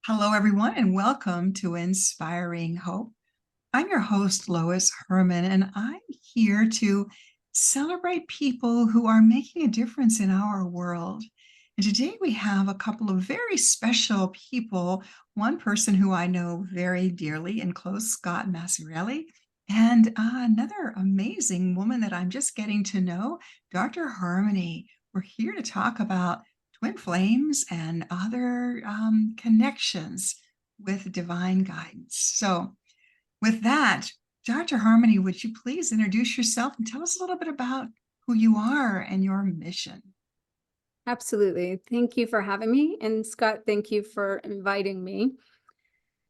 Hello, everyone, and welcome to Inspiring Hope. I'm your host, Lois Herman, and I'm here to celebrate people who are making a difference in our world. And today we have a couple of very special people. One person who I know very dearly and close, Scott Masciarelli, and another amazing woman that I'm just getting to know, Dr. Harmony. We're here to talk about twin flames and other connections with divine guidance. So, with that, Dr. Harmony, would you please introduce yourself and tell us a little bit about who you are and your mission? Absolutely. Thank you for having me. And Scott, thank you for inviting me.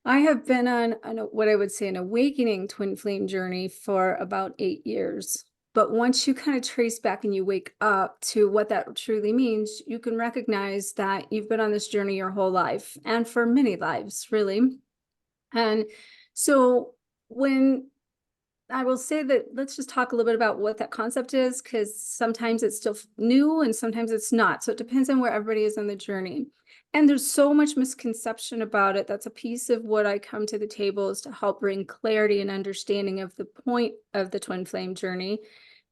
I have been on what I would say an awakening twin flame journey for about 8 years. But once you kind of trace back and you wake up to what that truly means, you can recognize that you've been on this journey your whole life and for many lives, really. And so when I will say that, let's just talk a little bit about what that concept is, because sometimes it's still new and sometimes it's not. So it depends on where everybody is on the journey. And there's so much misconception about it. That's a piece of what I come to the table is to help bring clarity and understanding of the point of the twin flame journey,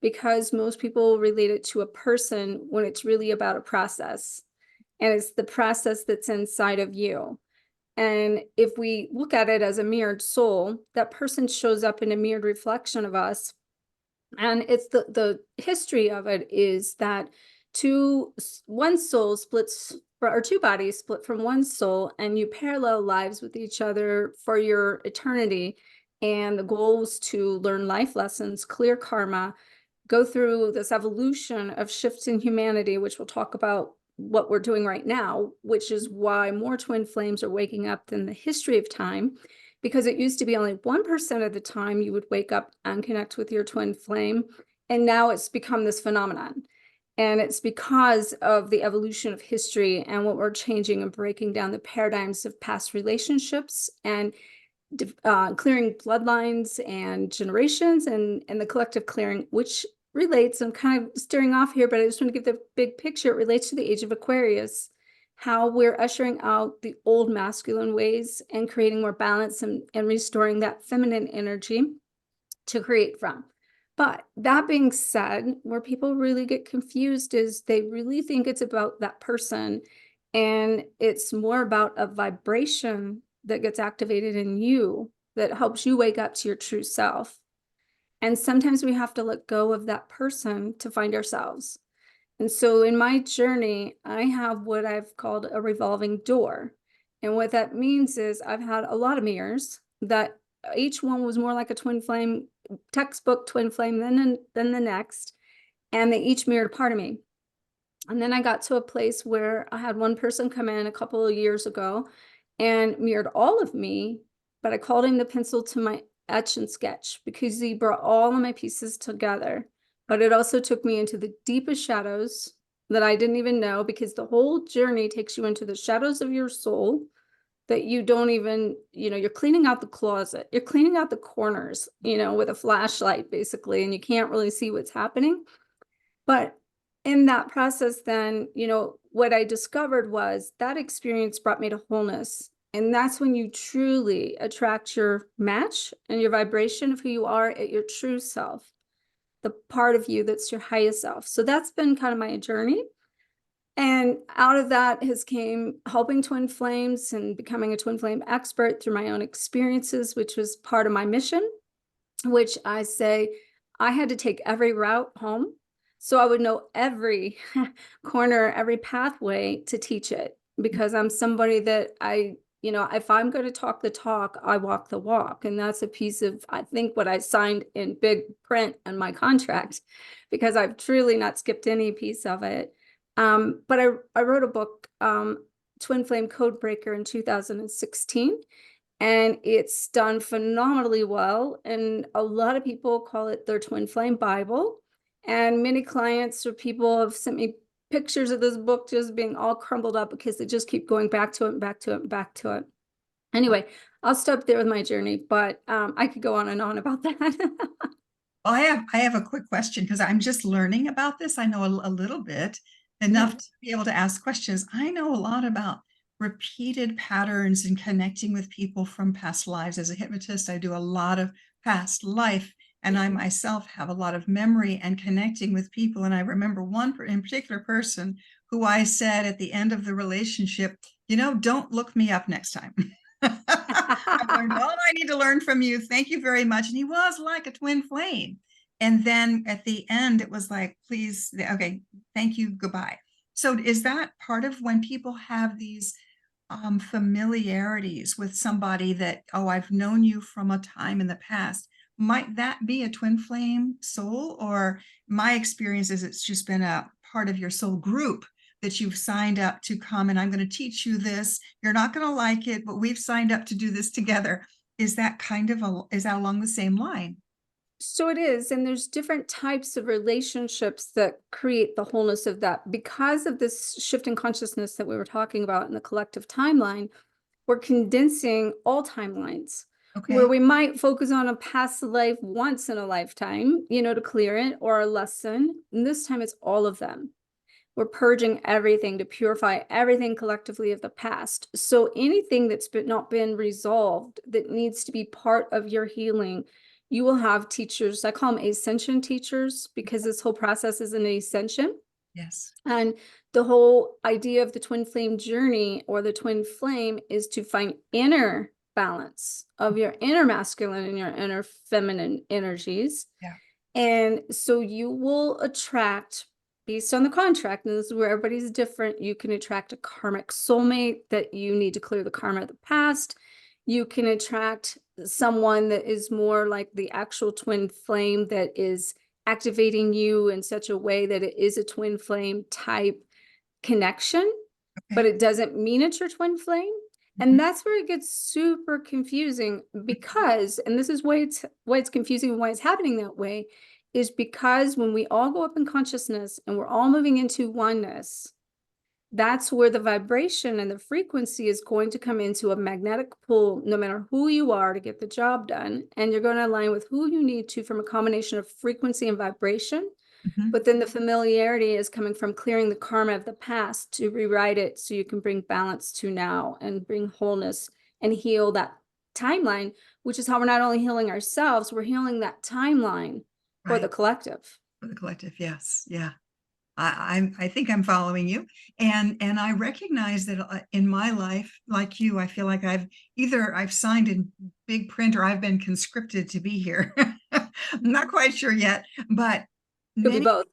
because most people relate it to a person when it's really about a process. And it's the process that's inside of you. And if we look at it as a mirrored soul, that person shows up in a mirrored reflection of us. And it's the history of it is that one soul splits, or two bodies split from one soul, and you parallel lives with each other for your eternity. And the goal is to learn life lessons, clear karma, go through this evolution of shifts in humanity, which we'll talk about what we're doing right now, which is why more twin flames are waking up than the history of time, because it used to be only 1% of the time you would wake up and connect with your twin flame. And now it's become this phenomenon. And it's because of the evolution of history and what we're changing and breaking down the paradigms of past relationships and clearing bloodlines and generations and the collective clearing, which relates, I'm kind of steering off here, but I just want to give the big picture. It relates to the age of Aquarius, how we're ushering out the old masculine ways and creating more balance and restoring that feminine energy to create from. But that being said, where people really get confused is they really think it's about that person, and it's more about a vibration that gets activated in you that helps you wake up to your true self. And sometimes we have to let go of that person to find ourselves. And so in my journey, I have what I've called a revolving door. And what that means is I've had a lot of mirrors that each one was more like a twin flame, textbook twin flame than the next. And they each mirrored part of me. And then I got to a place where I had one person come in a couple of years ago and mirrored all of me, but I called him the pencil to my etch and sketch because he brought all of my pieces together. But it also took me into the deepest shadows that I didn't even know, because the whole journey takes you into the shadows of your soul that you don't even, you're cleaning out the closet, you're cleaning out the corners, with a flashlight basically, and you can't really see what's happening. But in that process, then, what I discovered was that experience brought me to wholeness. And that's when you truly attract your match and your vibration of who you are at your true self, the part of you that's your highest self. So that's been kind of my journey. And out of that has came helping twin flames and becoming a twin flame expert through my own experiences, which was part of my mission, which I say I had to take every route home. So I would know every corner, every pathway to teach it, because I'm somebody that if I'm going to talk the talk, I walk the walk. And that's a piece of, I think, what I signed in big print on my contract, because I've truly not skipped any piece of it. But I wrote a book, Twin Flame Codebreaker, in 2016. And it's done phenomenally well. And a lot of people call it their twin flame Bible. And many clients or people have sent me pictures of this book just being all crumbled up because they just keep going back to it and back to it and back to it. Anyway, I'll stop there with my journey, but I could go on and on about that. Well, I have a quick question because I'm just learning about this. I know a little bit, enough Yeah. to be able to ask questions. I know a lot about repeated patterns in connecting with people from past lives. As a hypnotist, I do a lot of past life, and I myself have a lot of memory and connecting with people. And I remember one in particular person who I said at the end of the relationship, don't look me up next time. I've learned all I need to learn from you. Thank you very much. And he was like a twin flame. And then at the end, it was like, please, okay, thank you, goodbye. So is that part of when people have these familiarities with somebody that, oh, I've known you from a time in the past? Might that be a twin flame soul? Or my experience is it's just been a part of your soul group that you've signed up to come, and I'm going to teach you this. You're not going to like it, but we've signed up to do this together. Is that is that along the same line? So it is, and there's different types of relationships that create the wholeness of that. Because of this shift in consciousness that we were talking about in the collective timeline, we're condensing all timelines. Where Okay. we might focus on a past life once in a lifetime, to clear it, or a lesson. And this time it's all of them. We're purging everything to purify everything collectively of the past. So anything that's not been resolved that needs to be part of your healing, you will have teachers. I call them ascension teachers, because this whole process is an ascension. Yes. And the whole idea of the twin flame journey, or the twin flame, is to find inner balance of your inner masculine and your inner feminine energies. Yeah. And so you will attract, based on the contract, and this is where everybody's different, you can attract a karmic soulmate that you need to clear the karma of the past. You can attract someone that is more like the actual twin flame, that is activating you in such a way that it is a twin flame type connection, but it doesn't mean it's your twin flame. And that's where it gets super confusing, because, and this is why it's confusing and why it's happening that way, is because when we all go up in consciousness and we're all moving into oneness, that's where the vibration and the frequency is going to come into a magnetic pull, no matter who you are, to get the job done. And you're going to align with who you need to, from a combination of frequency and vibration. But then the familiarity is coming from clearing the karma of the past to rewrite it so you can bring balance to now and bring wholeness and heal that timeline, which is how we're not only healing ourselves, we're healing that timeline for the collective. For the collective, yes. Yeah. I think I'm following you. And I recognize that in my life, like you, I feel like I've signed in big print, or I've been conscripted to be here. I'm not quite sure yet, but Could be both.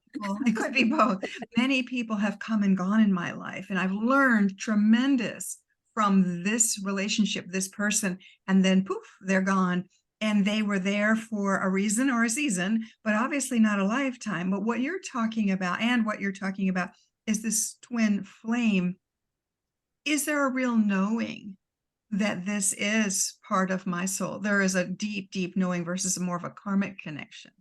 it could be both. Many people have come and gone in my life, and I've learned tremendous from this relationship, this person, and then poof, they're gone. And they were there for a reason or a season, but obviously not a lifetime. But what you're talking about, is this twin flame. Is there a real knowing that this is part of my soul? There is a deep, deep knowing versus more of a karmic connection.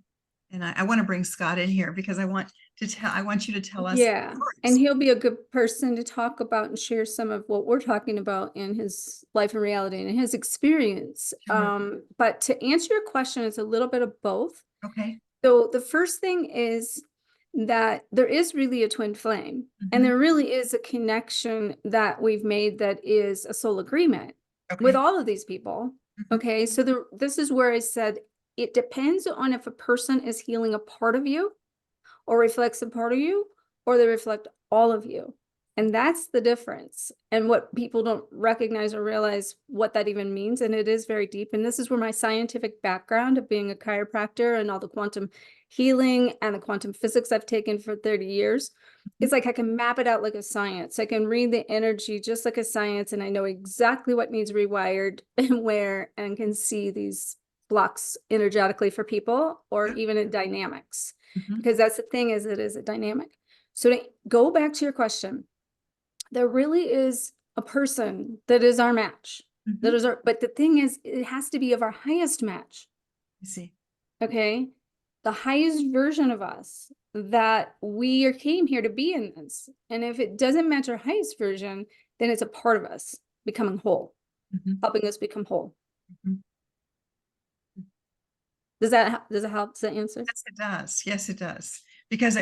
And I want to bring Scott in here, because I want you to tell us. Yeah, and he'll be a good person to talk about and share some of what we're talking about in his life and reality and his experience. Sure. But to answer your question, it's a little bit of both. Okay. So the first thing is that there is really a twin flame, and there really is a connection that we've made that is a soul agreement with all of these people. Okay, so this is where I said it depends on if a person is healing a part of you, or reflects a part of you, or they reflect all of you. And that's the difference. And what people don't recognize or realize what that even means. And it is very deep. And this is where my scientific background of being a chiropractor and all the quantum healing and the quantum physics I've taken for 30 years. It's like I can map it out like a science. I can read the energy just like a science, and I know exactly what needs rewired and where, and can see these blocks energetically for people, or even in dynamics. Because that's the thing, is it is a dynamic. So to go back to your question, there really is a person that is our match. That is but the thing is, it has to be of our highest match. I see. Okay. The highest version of us that we came here to be in this. And if it doesn't match our highest version, then it's a part of us becoming whole, helping us become whole. Does that help? Does that answer? Yes, it does. Yes, it does. Because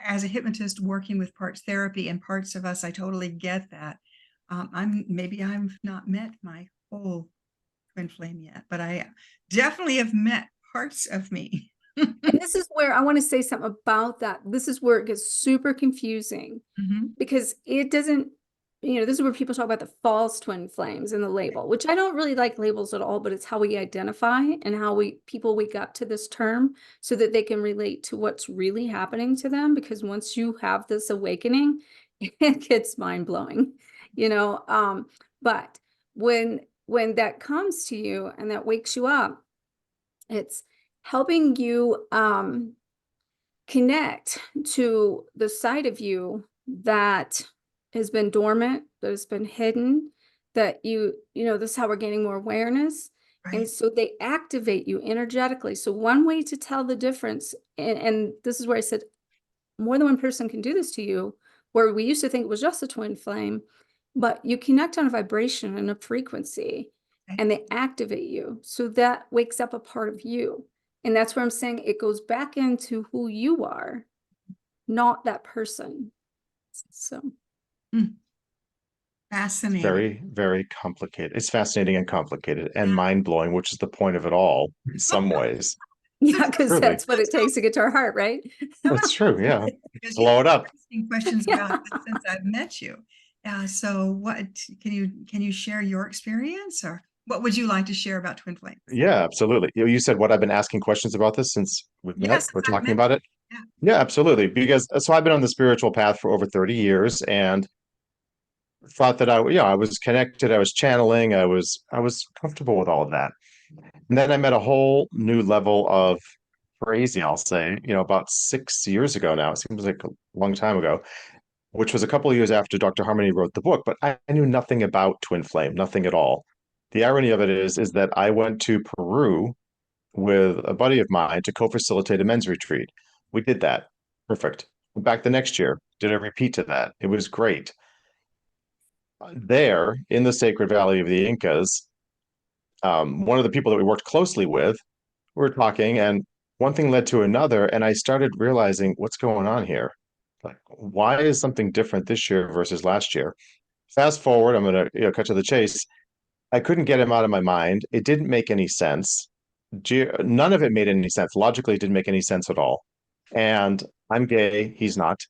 as a hypnotist working with parts therapy and parts of us, I totally get that. Maybe I've not met my whole twin flame yet, but I definitely have met parts of me. And this is where I want to say something about that. This is where it gets super confusing Mhm. because it doesn't, this is where people talk about the false twin flames and the label, which I don't really like labels at all, but it's how we identify and how people wake up to this term so that they can relate to what's really happening to them. Because once you have this awakening, it gets mind blowing, you know. But when that comes to you and that wakes you up, it's helping you connect to the side of you that has been dormant, that has been hidden, that this is how we're gaining more awareness. And Right. so they activate you energetically. So one way to tell the difference, and this is where I said more than one person can do this to you, where we used to think it was just a twin flame, but you connect on a vibration and a frequency, Okay. and they activate you. So that wakes up a part of you. And that's where I'm saying it goes back into who you are, not that person. So, Hmm. It's Fascinating. very, very complicated. It's fascinating and complicated and Yeah. mind-blowing, which is the point of it all in some ways. yeah, because Truly. that's what it takes to get to our heart, right? That's true, yeah. Because Blow it up. asking questions Yeah. about this since I've met you. So what can you share your experience, or what would you like to share about twin flames? Yeah, absolutely. You said what I've been asking questions about this since we've met. Yes, We're I've talking met about it. you. Yeah. Yeah, absolutely. Because so I've been on the spiritual path for over 30 years and thought that I was connected, I was channeling, I was comfortable with all of that. And then I met a whole new level of crazy, I'll say, about 6 years ago now. It seems like a long time ago, which was a couple of years after Dr. Harmony wrote the book, but I knew nothing about twin flame, nothing at all. The irony of it is that I went to Peru with a buddy of mine to co-facilitate a men's retreat. We did that. Perfect. Went back the next year, did a repeat to that. It was great. There in the Sacred Valley of the Incas, one of the people that we worked closely with, we were talking, and one thing led to another, and I started realizing what's going on here. Like, why is something different this year versus last year? Fast forward, I'm going to cut to the chase. I couldn't get him out of my mind. It didn't make any sense. None of it made any sense. Logically, it didn't make any sense at all. And I'm gay. He's not.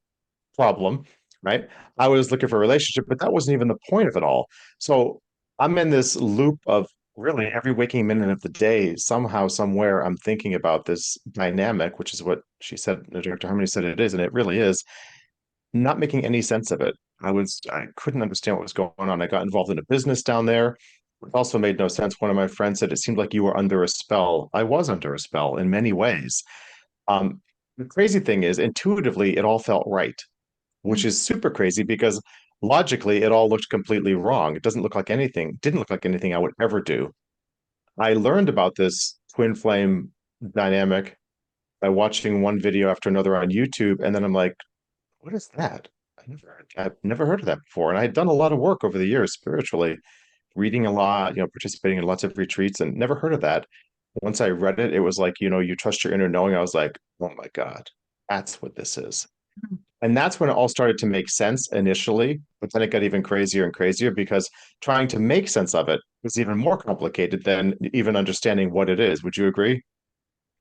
Problem, right? I was looking for a relationship, but that wasn't even the point of it all. So I'm in this loop of really every waking minute of the day, somehow, somewhere, I'm thinking about this dynamic, which is what she said, Dr. Harmony said it is, and it really is, not making any sense of it. I couldn't understand what was going on. I got involved in a business down there. It also made no sense. One of my friends said it seemed like you were under a spell. I was under a spell in many ways. The crazy thing is, intuitively, it all felt right, which Mm. is super crazy because logically, it all looked completely wrong. It doesn't look like anything, didn't look like anything I would ever do. I learned about this twin flame dynamic by watching one video after another on YouTube, and then I'm like, what is that? I've never heard of that before. And I had done a lot of work over the years spiritually, reading a lot, participating in lots of retreats and never heard of that. Once I read it, it was like, you trust your inner knowing. I was like, oh my God, that's what this is. Mm. And that's when it all started to make sense initially, but then it got even crazier and crazier because trying to make sense of it was even more complicated than even understanding what it is. Would you agree,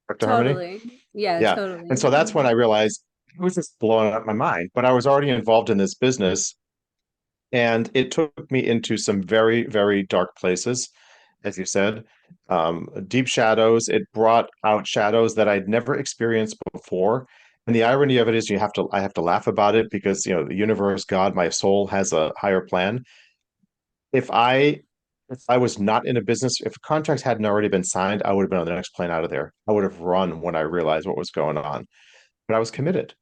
Dr. Harmony? Totally. Yeah, Yeah. And totally. so that's when I realized it was just blowing up my mind. But I was already involved in this business, and it took me into some very, very dark places, as you said, deep shadows. It brought out shadows that I'd never experienced before. And the irony of it is I have to laugh about it because, the universe, God, my soul has a higher plan. If I if I was not in a business, if contracts hadn't already been signed, I would have been on the next plane out of there. I would have run when I realized what was going on. But I was committed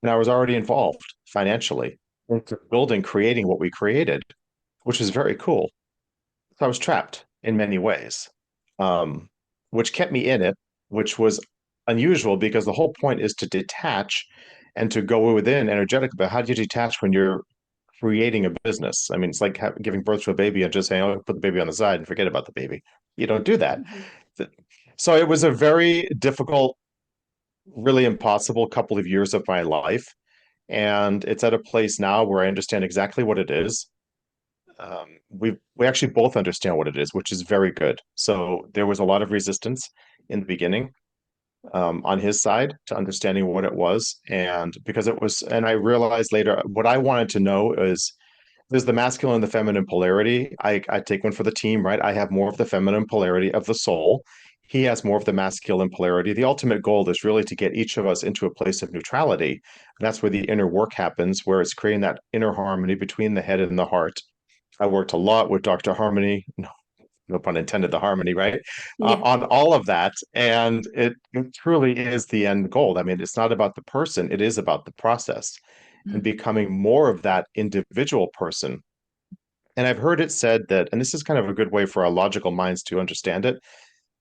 and I was already involved financially into building, creating what we created, which is very cool. So I was trapped in many ways, um, which kept me in it, which was unusual because the whole point is to detach and to go within energetically. But how do you detach when you're creating a business? I mean, it's like giving birth to a baby and just saying, "Oh, put the baby on the side and forget about the baby." You don't do that. Mhm. So it was a very difficult, really impossible couple of years of my life. And it's at a place now where I understand exactly what it is. we actually both understand what it is, which is very good. So there was a lot of resistance in the beginning on his side to understanding what it was, and because it was, and I realized later what I wanted to know is there's the masculine and the feminine polarity. I take one for the team, right? I have more of the feminine polarity of the soul. He has more of the masculine polarity. The ultimate goal is really to get each of us into a place of neutrality. And that's where the inner work happens, where it's creating that inner harmony between the head and the heart. I worked a lot with Dr. Harmony, no pun intended, the harmony, right? Yeah. On all of that. And it truly is the end goal. I mean, it's not about the person, it is about the process and becoming more of that individual person. And I've heard it said that, and this is kind of a good way for our logical minds to understand it,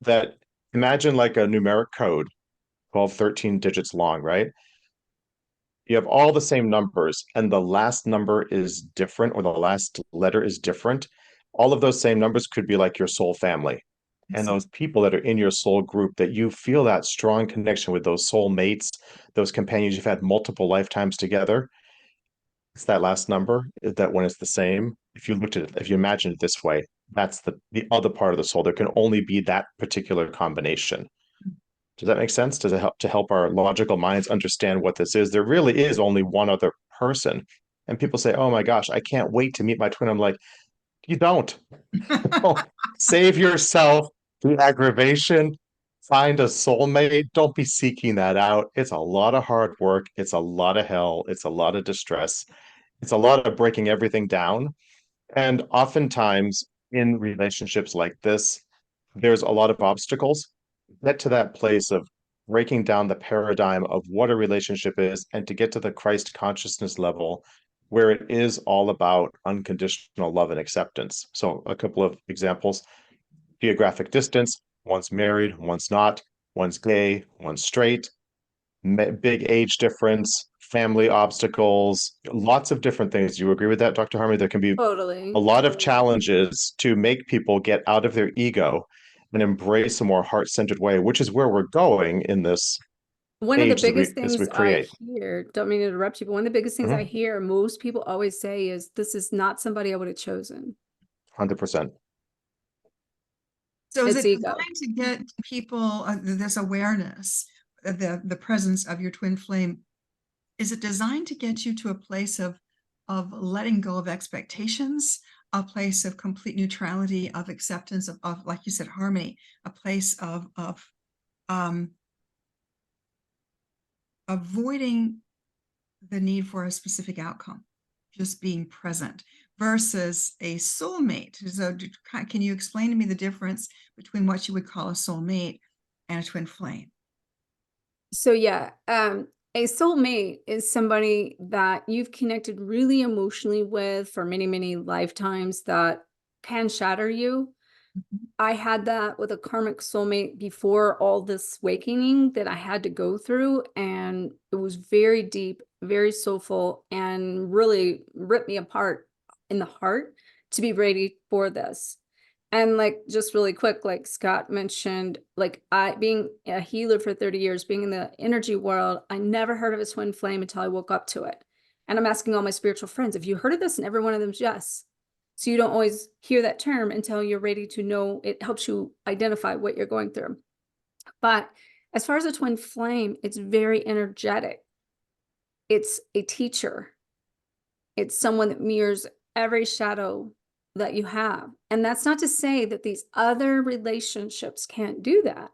that imagine like a numeric code, 12, 13 digits long, right? You have all the same numbers, and the last number is different, or the last letter is different. All of those same numbers could be like your soul family. And those people that are in your soul group, that you feel that strong connection with, those soul mates, those companions you've had multiple lifetimes together. It's that last number, that when it's the same. If you looked at it, if you imagine it this way, that's the other part of the soul. There can only be that particular combination. Does that make sense? Does it help to help our logical minds understand what this is? There really is only one other person. And people say, "Oh my gosh, I can't wait to meet my twin." I'm like, you don't. Save yourself the aggravation. Find a soulmate. Don't be seeking that out. It's a lot of hard work. It's a lot of hell. It's a lot of distress. It's a lot of breaking everything down. And oftentimes in relationships like this, there's a lot of obstacles. Get to that place of breaking down the paradigm of what a relationship is, and to get to the Christ consciousness level where it is all about unconditional love and acceptance. So, a couple of examples: geographic distance, one's married, one's not, one's gay, one's straight, big age difference, family obstacles, lots of different things. Do you agree with that, Dr. Harmony? There can be a Totally. lot of challenges to make people get out of their ego and embrace a more heart-centered way, which is where we're going in this One of the age biggest as we things I create. hear, don't mean to interrupt you, but one of the biggest things I Mhm. hear most people always say is, this is not somebody I would have chosen. 100%. So is It's it ego. designed to get people this awareness, the presence of your twin flame? Is it designed to get you to a place of letting go of expectations, a place of complete neutrality, of acceptance, of like you said, harmony, a place of um, avoiding the need for a specific outcome, just being present, versus a soulmate? So can you explain to me the difference between what you would call a soulmate and a twin flame? So yeah, a soulmate is somebody that you've connected really emotionally with for many, many lifetimes that can shatter you. Mhm. I had that with a karmic soulmate before all this awakening that I had to go through, and it was very deep, very soulful, and really ripped me apart in the heart to be ready for this. And like, just really quick, like Scott mentioned, like I being a healer for 30 years, being in the energy world, I never heard of a twin flame until I woke up to it. And I'm asking all my spiritual friends, have you heard of this? And every one of them's yes. So you don't always hear that term until you're ready to know. It helps you identify what you're going through. But as far as a twin flame, it's very energetic. It's a teacher. It's someone that mirrors every shadow that you have. And that's not to say that these other relationships can't do that.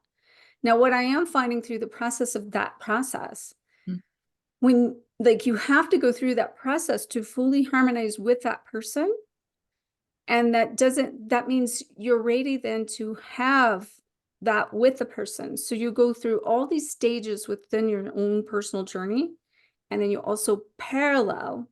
Now, what I am finding through the process of that process, Mm. when like you have to go through that process to fully harmonize with that person. And that means you're ready then to have that with the person. So you go through all these stages within your own personal journey. And then you also parallel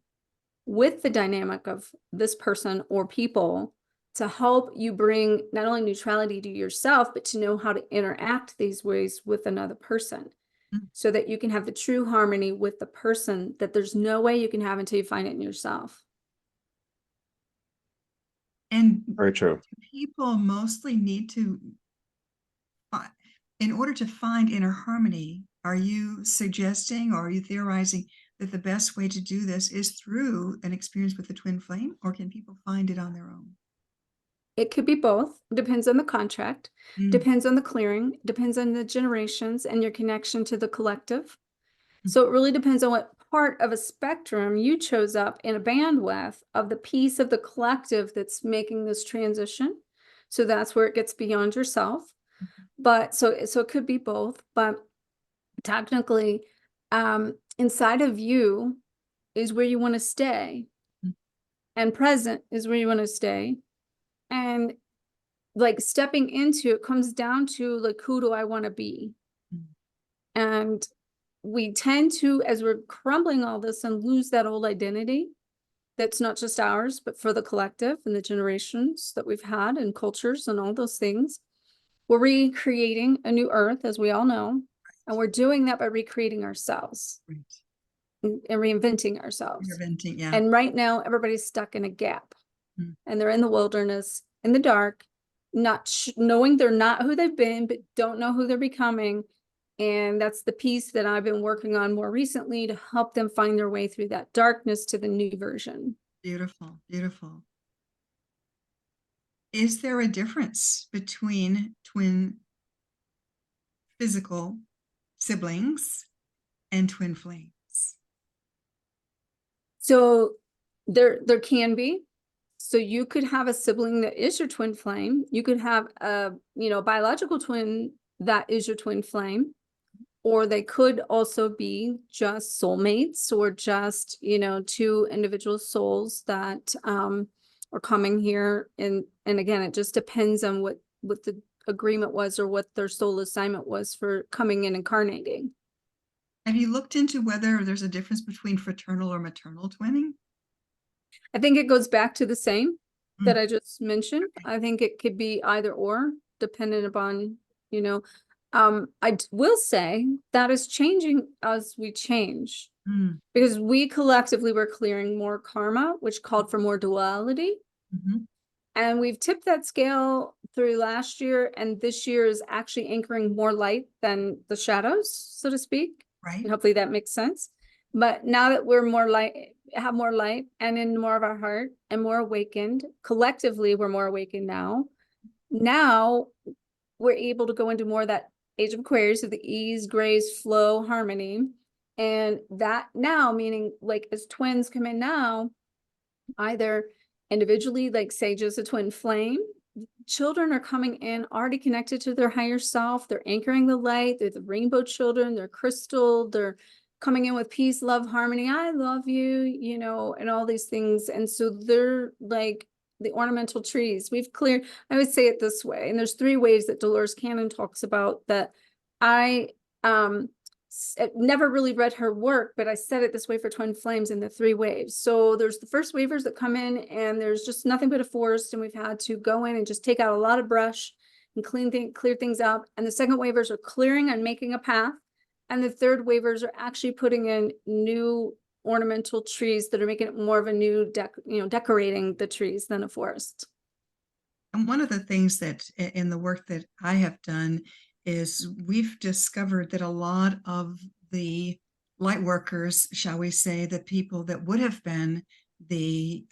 with the dynamic of this person or people to help you bring not only neutrality to yourself, but to know how to interact these ways with another person Mm. so that you can have the true harmony with the person that there's no way you can have until you find it in yourself. And Very true. people mostly need to, in order to find inner harmony, are you suggesting or are you theorizing that the best way to do this is through an experience with the twin flame, or can people find it on their own? It could be both. Depends on the contract, Mm, depends on the clearing, depends on the generations and your connection to the collective. mm, So it really depends on what part of a spectrum you chose up in a bandwidth of the piece of the collective that's making this transition. So that's where it gets beyond yourself. But so it could be both, but technically, inside of you is where you want to stay, mm, and present is where you want to stay. And like stepping into it comes down to like, who do I want to be? mm. And we tend to, as we're crumbling all this, and lose that old identity that's not just ours, but for the collective and the generations that we've had and cultures and all those things. We're recreating a new earth, as we all know, and we're doing that by recreating ourselves Right. and reinventing ourselves. You're venting, yeah. And right now, everybody's stuck in a gap, Mm. and they're in the wilderness, in the dark, not knowing they're not who they've been, but don't know who they're becoming. And that's the piece that I've been working on more recently to help them find their way through that darkness to the new version. Beautiful, beautiful. Is there a difference between twin physical siblings and twin flames? So there can be. So you could have a sibling that is your twin flame. You could have a, biological twin that is your twin flame. Or they could also be just soulmates, or just, two individual souls that are coming here. And again, it just depends on what the agreement was, or what their soul assignment was for coming in incarnating. Have you looked into whether there's a difference between fraternal or maternal twinning? I think it goes back to the same that Mm. I just mentioned. I think it could be either or, dependent upon, will say that is changing as we change, Mm. because we collectively were clearing more karma, which called for more duality. Mhm. And we've tipped that scale through last year, and this year is actually anchoring more light than the shadows, so to speak. Right. And hopefully that makes sense. But now that we're more light, have more light and in more of our heart and more awakened, collectively, we're more awakened now. Now we're able to go into more of that age of Aquarius, of the ease, grace, flow, harmony. And that now, meaning like as twins come in now, either individually, like say just a twin flame, children are coming in already connected to their higher self. They're anchoring the light. They're the rainbow children. They're crystal. They're coming in with peace, love, harmony. I love you, and all these things. And so they're like the ornamental trees. We've cleared, I would say it this way. And there's 3 waves that Dolores Cannon talks about that I never really read her work, but I said it this way for twin flames in the 3 waves. So there's the first wavers that come in, and there's just nothing but a forest, and we've had to go in and just take out a lot of brush and clear things up. And the second wavers are clearing and making a path. And the third wavers are actually putting in new ornamental trees that are making it more of a new decorating the trees than a forest. And one of the things that in the work that I have done is we've discovered that a lot of the light workers, shall we say, the people that would have been the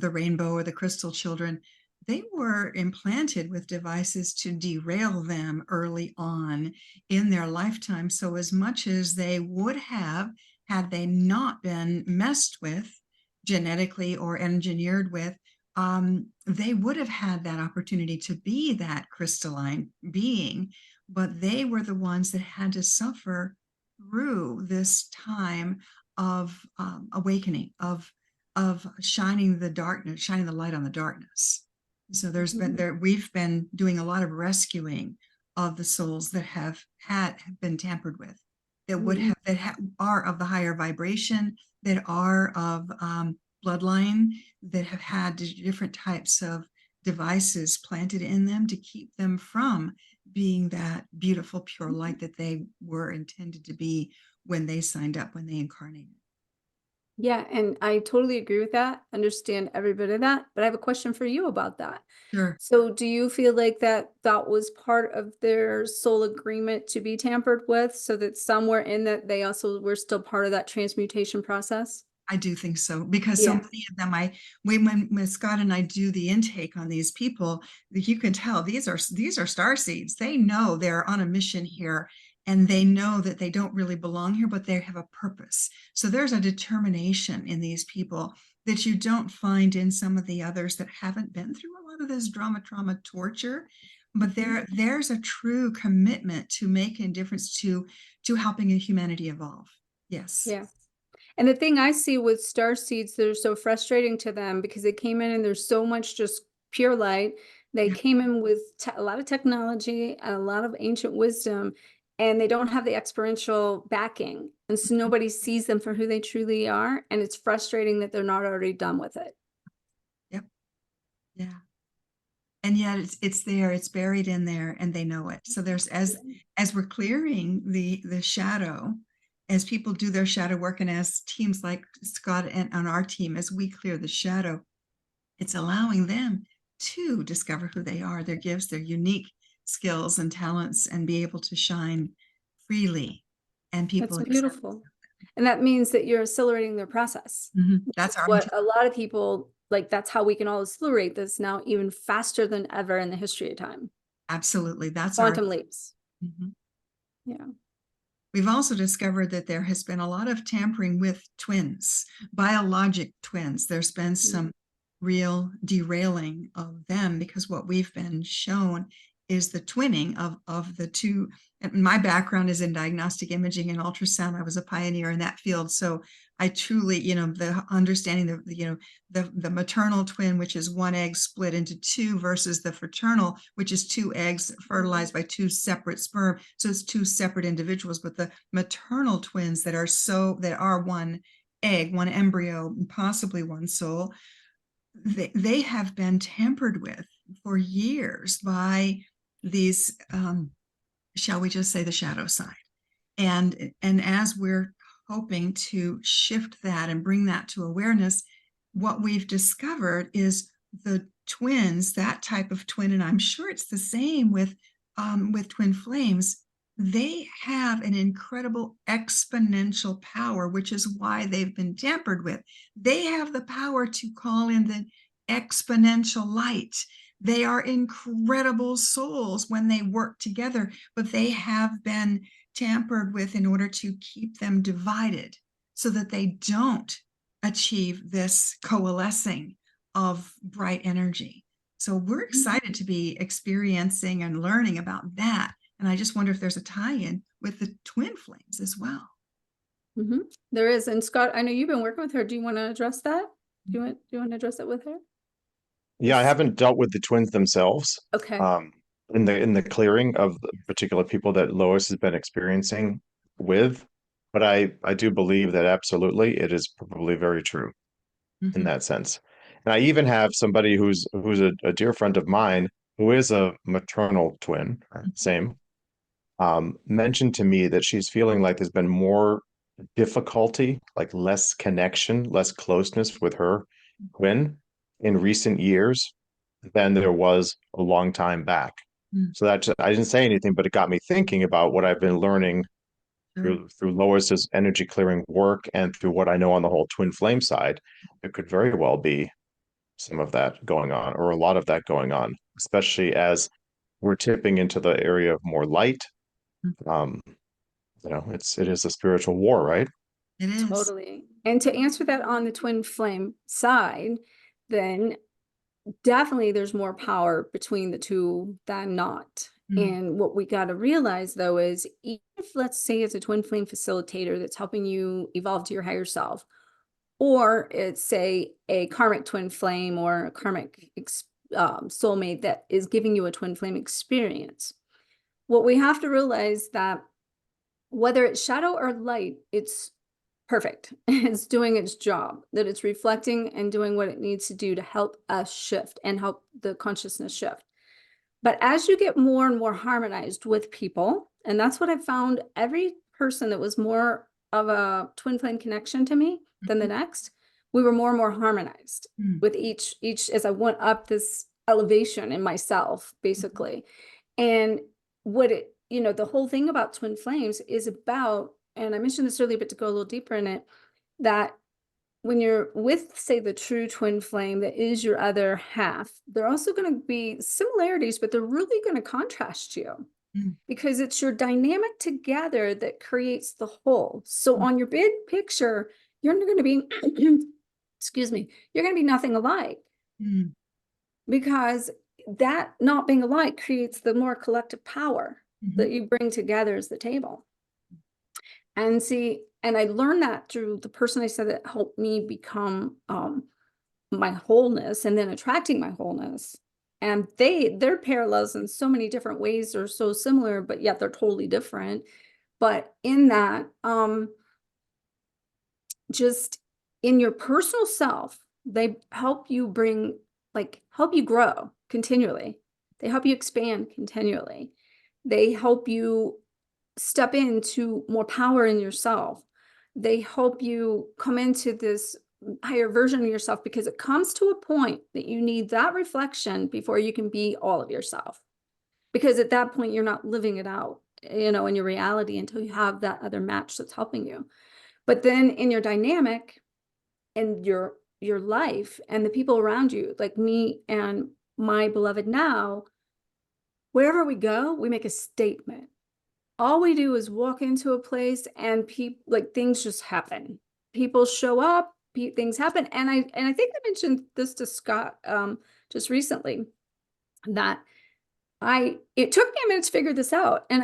rainbow or the crystal children, they were implanted with devices to derail them early on in their lifetime. So as much as they would have, had they not been messed with genetically or engineered with, they would have had that opportunity to be that crystalline being, but they were the ones that had to suffer through this time of awakening, of shining the darkness, shining the light on the darkness. So we've been doing a lot of rescuing of the souls that have been tampered with, that would have are of the higher vibration, that are of bloodline, that have had different types of devices planted in them to keep them from being that beautiful, pure light that they were intended to be when they signed up, when they incarnated. Yeah, and I totally agree with that. Understand every bit of that. But I have a question for you about that. Sure. So do you feel like that was part of their soul agreement to be tampered with, so that somewhere in that they also were still part of that transmutation process? I do think so, because so Yeah. many of them, when Scott and I do the intake on these people, you can tell these are star seeds. They know they're on a mission here, and they know that they don't really belong here, but they have a purpose. So there's a determination in these people that you don't find in some of the others that haven't been through a lot of this drama, trauma, torture. But there's a true commitment to making a difference, to helping humanity evolve. Yes. Yeah. And the thing I see with star seeds that are so frustrating to them, because they came in and there's so much just pure light. They Yeah. came in with a lot of technology and a lot of ancient wisdom, and they don't have the experiential backing. And so nobody sees them for who they truly are. And it's frustrating that they're not already done with it. Yep. Yeah. And yet it's there, it's buried in there, and they know it. So there's, as we're clearing the shadow, as people do their shadow work, and as teams like Scott and on our team, as we clear the shadow, it's allowing them to discover who they are, their gifts, their unique skills and talents, and be able to shine freely, and people That's accept. beautiful. And that means that you're accelerating their process. That's our What a lot of people like, that's how we can all accelerate this now even faster than ever in the history of time. absolutely, that's our. Quantum leaps. Mhm. Yeah. We've also discovered that there has been a lot of tampering with twins, biologic twins. There's been some real derailing of them, because what we've been shown is the twinning of the two. And my background is in diagnostic imaging and ultrasound. I was a pioneer in that field. So I truly, the understanding the maternal twin, which is one egg split into two, versus the fraternal, which is two eggs fertilized by two separate sperm. So it's two separate individuals. But the maternal twins that are one egg, one embryo, possibly one soul, they have been tampered with for years by these, shall we just say, the shadow side. And as we're hoping to shift that and bring that to awareness, what we've discovered is the twins, that type of twin, and I'm sure it's the same with twin flames. They have an incredible exponential power, which is why they've been tampered with. They have the power to call in the exponential light. They are incredible souls when they work together, but they have been tampered with in order to keep them divided, so that they don't achieve this coalescing of bright energy. So we're excited to be experiencing and learning about that. And I just wonder if there's a tie-in with the twin flames as well. There is. And Scott, I know you've been working with her. Do you want to address that? Do you want to address it with her? Yeah, I haven't dealt with the twins themselves. Okay. Um, in the clearing of the particular people that Lois has been experiencing with, but I do believe that absolutely it is probably very true in that sense. And I even have somebody who's a dear friend of mine who is a maternal twin, same, mentioned to me that she's feeling like there's been more difficulty, like less connection, less closeness with her twin in recent years than there was a long time back. So that I didn't say anything, but it got me thinking about what I've been learning through Lois's energy clearing work and through what I know on the whole twin flame side. It could very well be some of that going on, or a lot of that going on, especially as we're tipping into the area of more light. Um, it is a spiritual war, right? It is. Totally. And to answer that on the twin flame side, then definitely there's more power between the two than not. And what we got to realize, though, is even if, let's say, it's a twin flame facilitator that's helping you evolve to your higher self, or it's, say, a karmic twin flame or a karmic soulmate that is giving you a twin flame experience, what we have to realize that whether it's shadow or light, it's perfect. It's doing its job, that it's reflecting and doing what it needs to do to help us shift and help the consciousness shift. But as you get more and more harmonized with people, and that's what I found, every person that was more of a twin flame connection to me than the next, we were more and more harmonized with each as I went up this elevation in myself, basically. And what it, the whole thing about twin flames is about, and I mentioned this earlier, but to go a little deeper in it, that when you're with, say, the true twin flame that is your other half, they're also going to be similarities, but they're really going to contrast you because it's your dynamic together that creates the whole. So on your big picture, you're going to be, excuse me, you're going to be nothing alike because that not being alike creates the more collective power that you bring together as the table. And see, and I learned that through the person I said that helped me become my wholeness and then attracting my wholeness. And their parallels in so many different ways are so similar, but yet they're totally different. But in that, just in your personal self, they help you help you grow continually. They help you expand continually. They help you step into more power in yourself. They help you come into this higher version of yourself because it comes to a point that you need that reflection before you can be all of yourself. Because at that point, you're not living it out, in your reality until you have that other match that's helping you. But then in your dynamic and your life and the people around you, like me and my beloved now, wherever we go, we make a statement. All we do is walk into a place and things just happen. People show up, things happen. And I think I mentioned this to Scott just recently, that it took me a minute to figure this out. And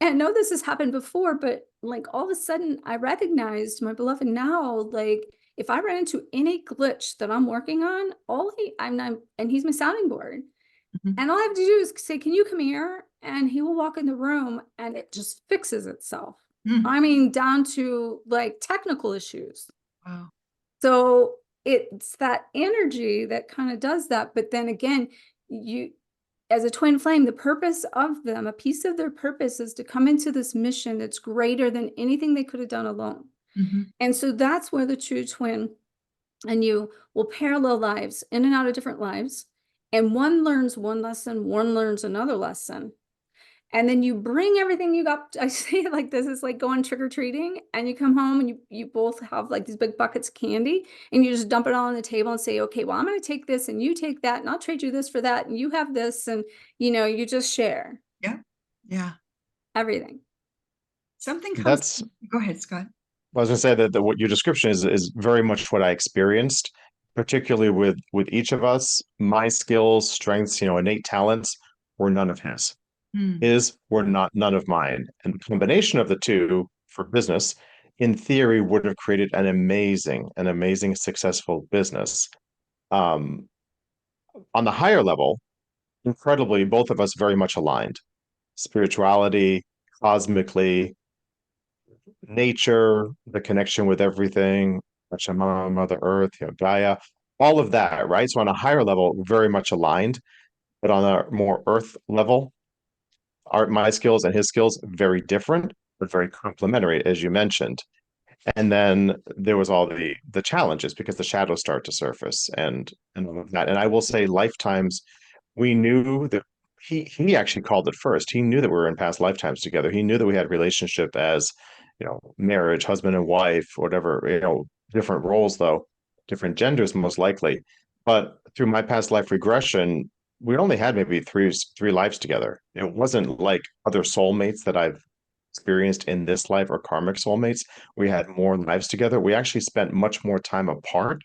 I know this has happened before, but all of a sudden I recognized my beloved now, if I run into any glitch that I'm working on, and he's my sounding board. And all I have to do is say, can you come here? And he will walk in the room and it just fixes itself. I mean, down to technical issues. Wow. So it's that energy that kind of does that. But then again, as a twin flame, the purpose of them, a piece of their purpose is to come into this mission that's greater than anything they could have done alone. And so that's where the true twin and you will parallel lives in and out of different lives. And one learns one lesson, one learns another lesson. And then you bring everything you got. I say it like this, it's like going trick-or-treating and you come home and you both have these big buckets of candy and you just dump it all on the table and say, okay, well, I'm going to take this and you take that and I'll trade you this for that. And you have this and, you just share. Yeah. Yeah. Everything. Something comes. Go ahead, Scott. I was going to say that what your description is very much what I experienced, particularly with each of us. My skills, strengths, innate talents were none of his. His were none of mine. And the combination of the two for business, in theory, would have created an amazing, successful business. On the higher level, incredibly, both of us very much aligned. Spirituality, cosmically, nature, the connection with everything, Pachamama, Mother Earth, Gaia, all of that, right? So on a higher level, very much aligned, but on a more earth level, my skills and his skills, very different, but very complementary, as you mentioned. And then there was all the challenges because the shadows start to surface and all of that. And I will say lifetimes, we knew that he actually called it first. He knew that we were in past lifetimes together. He knew that we had relationship as, marriage, husband and wife, whatever, different roles though, different genders most likely. But through my past life regression, we only had maybe three lives together. It wasn't like other soulmates that I've experienced in this life or karmic soulmates. We had more lives together. We actually spent much more time apart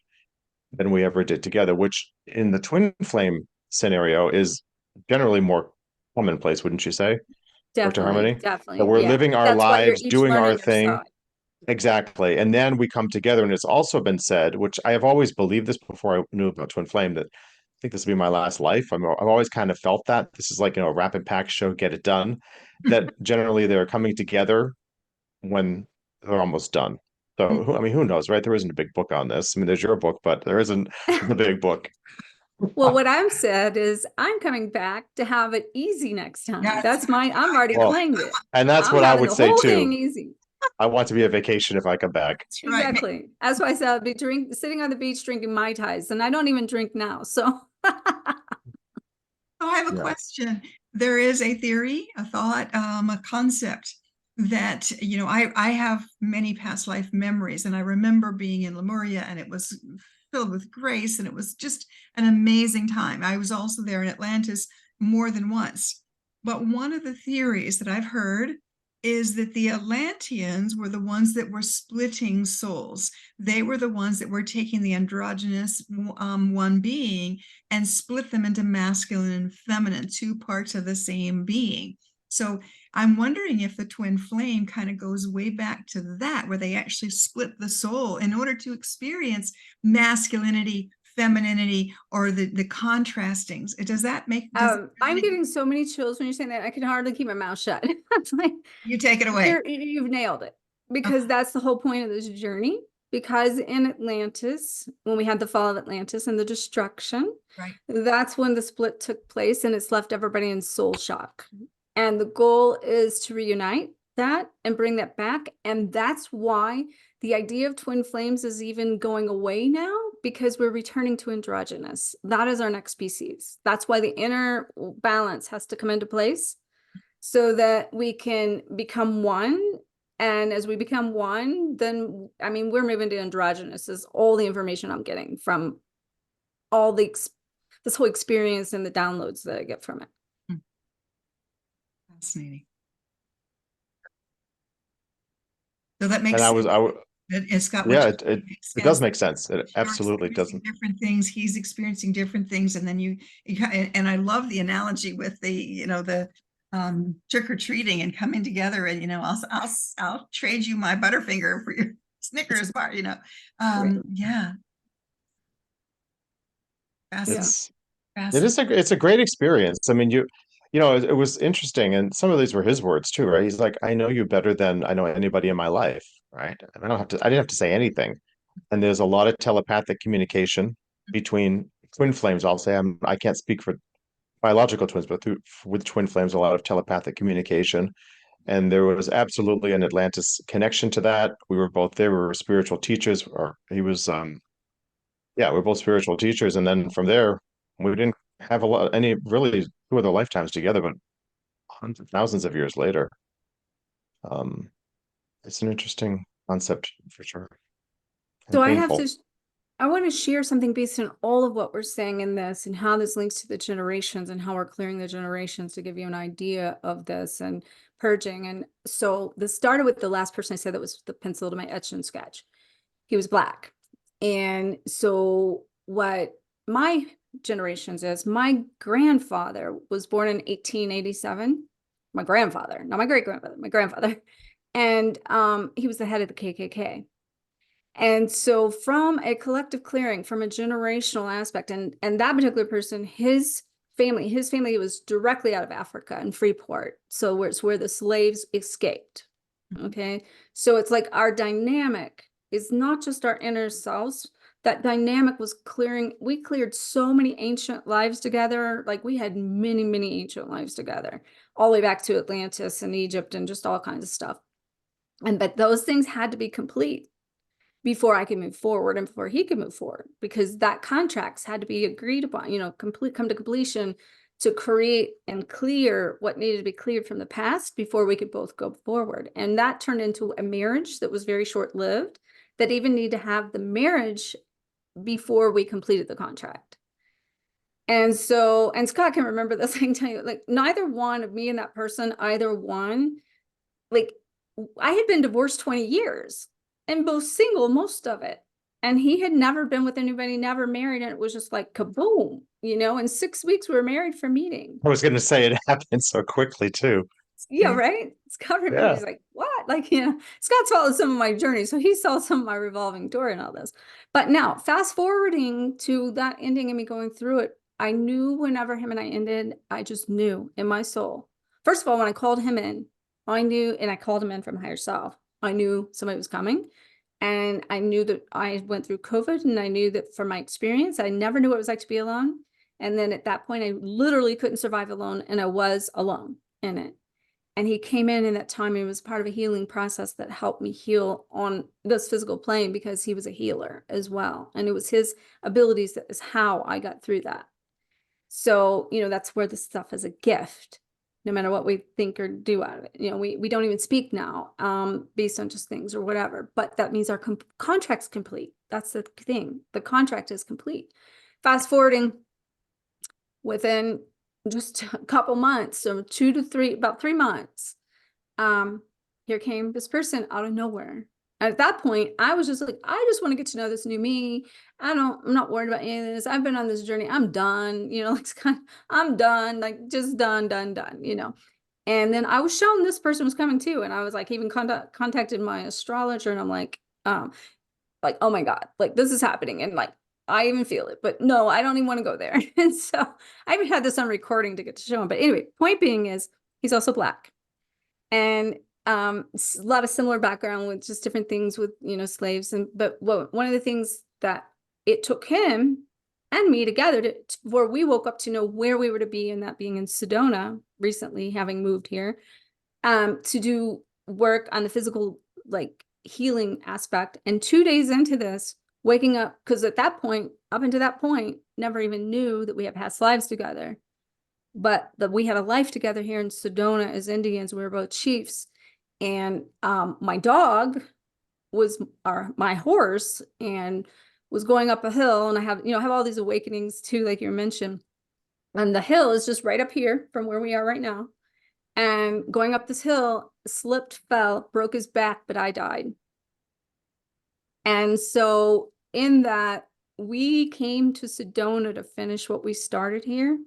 than we ever did together, which in the twin flame scenario is generally more commonplace, wouldn't you say? Dr. Harmony? Definitely. That we're living our lives, doing our thing. Exactly. And then we come together, and it's also been said, which I have always believed this before I knew about twin flame, that I think this will be my last life. I've always kind of felt that this is like, a rapid pack show, get it done, that generally they're coming together when they're almost done. So, who knows, right? There isn't a big book on this. I mean, there's your book, but there isn't the big book. Well, what I'm said is I'm coming back to have it easy next time. That's I'm already claimed it. And that's what I would say too. Easy. I want to be a vacation if I come back. That's right. Exactly. That's why I said I'd be sitting on the beach drinking Mai Tais, and I don't even drink now. So So I have a Yeah. question. There is a theory, a thought, a concept that, I have many past life memories, and I remember being in Lemuria, and it was filled with grace, and it was just an amazing time. I was also there in Atlantis more than once. But one of the theories that I've heard is that the Atlanteans were the ones that were splitting souls. They were the ones that were taking the androgynous one being and split them into masculine and feminine, two parts of the same being. So I'm wondering if the twin flame kind of goes way back to that, where they actually split the soul in order to experience masculinity, femininity, or the contrastings. Does that make I'm getting so many chills when you're saying that. I can hardly keep my mouth shut. It's like, you take it away? you've nailed it, because that's the whole point of this journey. Because in Atlantis, when we had the fall of Atlantis and the destruction, Right. that's when the split took place, and it's left everybody in soul shock. And the goal is to reunite that and bring that back. And that's why the idea of twin flames is even going away now, because we're returning to androgynous. That is our next species. That's why the inner balance has to come into place so that we can become one. And as we become one, then, I mean, we're moving to androgynous is all the information I'm getting from all this whole experience and the downloads that I get from it. Fascinating. So that makes And sense. I would, Scott, yeah, what it makes does sense. make sense. It You're absolutely experiencing doesn't. different things. He's experiencing different things, and then and I love the analogy with the trick or treating and coming together, and I'll trade you my Butterfinger for your Snickers bar. Yeah, fascinating. It's Fascinating. it's a great experience. I mean, it was interesting, and some of these were his words too, right? He's like, I know you better than I know anybody in my life, right? And I didn't have to say anything. And there's a lot of telepathic communication between twin flames. I'll say I can't speak for biological twins, but with twin flames, a lot of telepathic communication. And there was absolutely an Atlantis connection to that. We were both there. We were spiritual teachers, or he was, yeah, we're both spiritual teachers. And then from there, we didn't have any really two other lifetimes together, but hundreds, thousands of years later. Um, it's an interesting concept for sure, So and painful. I want to share something based on all of what we're saying in this and how this links to the generations and how we're clearing the generations, to give you an idea of this and purging. And so this started with the last person I said that was the pencil to my etch and sketch. He was Black. And so what my generations is, my grandfather was born in 1887. My grandfather, not my great grandfather, my grandfather. And he was the head of the KKK. And so from a collective clearing, from a generational aspect, and that particular person, his family was directly out of Africa in Freeport. So it's where the slaves escaped. Okay. So it's like our dynamic is not just our inner selves. That dynamic was clearing. We cleared so many ancient lives together. Like we had many, many ancient lives together, all the way back to Atlantis and Egypt and just all kinds of stuff. But those things had to be complete before I could move forward and before he could move forward, because that contracts had to be agreed upon, come to completion to create and clear what needed to be cleared from the past before we could both go forward. And that turned into a marriage that was very short-lived, that even needed to have the marriage before we completed the contract. And so, and Scott can remember this, I can tell you, like neither one of me and that person, either one, like I had been divorced 20 years and both single most of it. And he had never been with anybody, never married. And it was just like kaboom, in 6 weeks we were married for meeting. I was going to say it happened so quickly too. Yeah, right. Scott remembers, Yeah. he's like, what? Like, Scott's followed some of my journey. So he saw some of my revolving door and all this. But now fast forwarding to that ending and me going through it, I knew whenever him and I ended, I just knew in my soul. First of all, when I called him in, I knew, and I called him in from higher self, I knew somebody was coming. And I knew that I went through COVID, and I knew that from my experience, I never knew what it was like to be alone. And then at that point, I literally couldn't survive alone, and I was alone in it. And he came in that time, and it was part of a healing process that helped me heal on this physical plane, because he was a healer as well. And it was his abilities that is how I got through that. So, that's where this stuff is a gift, no matter what we think or do out of it. We don't even speak now, based on just things or whatever, but that means our contract's complete. That's the thing. The contract is complete. Fast forwarding, within just a couple months, so about 3 months, here came this person out of nowhere. At that point, I was just like, I just want to get to know this new me. I'm not worried about any of this. I've been on this journey. I'm done, I'm done, like just done. And then I was shown this person was coming too. And I was like, even contacted my astrologer, and I'm like, oh my God, like this is happening. And like, I even feel it, but no, I don't even want to go there. And so I even had this on recording to get to show him. But anyway, point being is he's also Black. And a lot of similar background with just different things with, slaves. But one of the things that it took him and me together to where we woke up to know where we were to be, and that being in Sedona, recently having moved here, to do work on the physical, like healing aspect. And 2 days into this, waking up, because at that point, up until that point, never even knew that we have past lives together, but that we had a life together here in Sedona as Indians. We were both chiefs. And my dog was my horse, and was going up a hill. And I have all these awakenings too, like you mentioned. And the hill is just right up here from where we are right now. And going up this hill, slipped, fell, broke his back, but I died. And so in that, we came to Sedona to finish what we started here.